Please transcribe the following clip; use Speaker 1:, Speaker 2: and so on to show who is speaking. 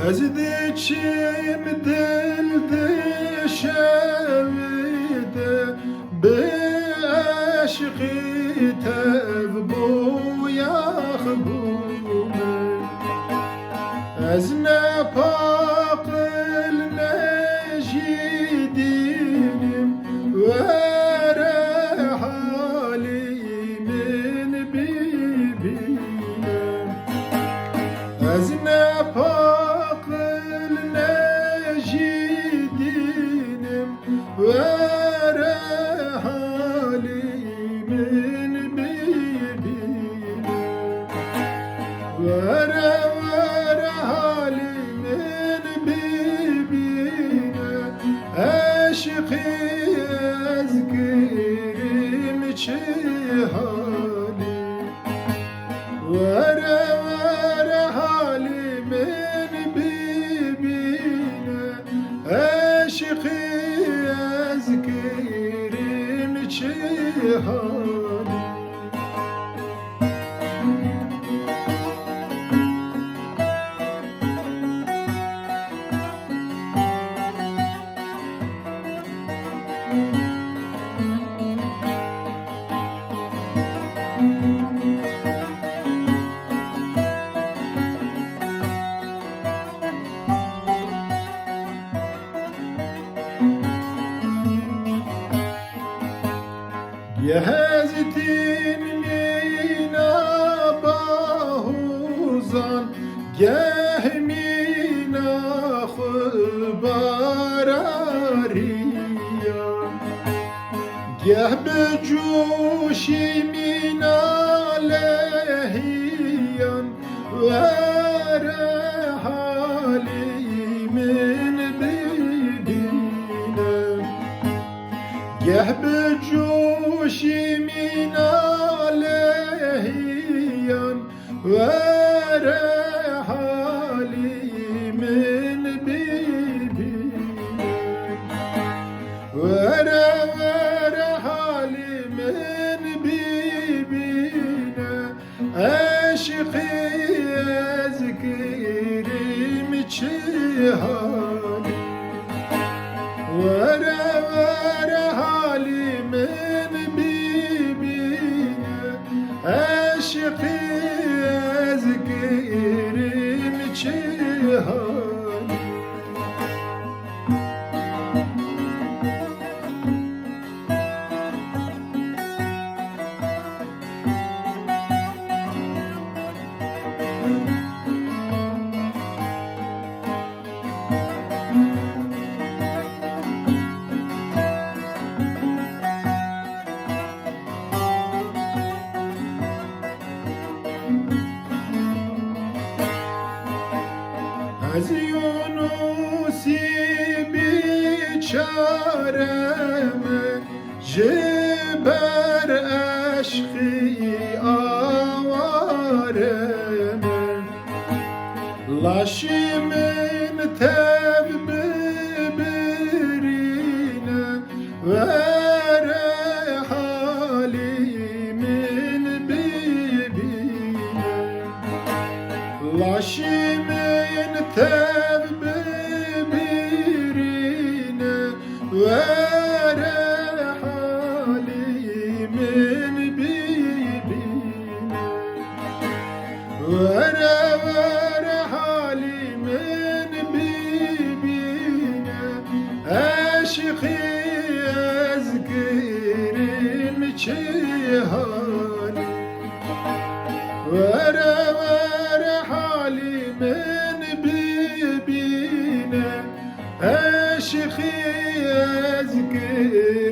Speaker 1: ezdiçim dilde şevide be aşkı tev bu yahbume ez ne pakıl ne jidinim ve halimin bibine ez ne pakıl ne jidinim ve halimin bibine vere halimin bibine eşkı ezgirim çihali vere halimin bibine eşkı ezgirim çihali Yeheztin mina bahuzan gehmina khbarariya geh becuşi mina lehiyan ve halimin bibine geh becuşi min aleyyan ve halimin bibine ve halimin bibine eşkı ezgirim çihali ve halimin bibine eşkı ezgirim çihali Az Yunus'i biçareme jiber eşkı avareme laşimin tevbirine ve halimin bibine laşimin tevbirine ve halimin bibine ve halimin bibine eşkı ezgirim çihali ve halimin bibine eşkı ezgirim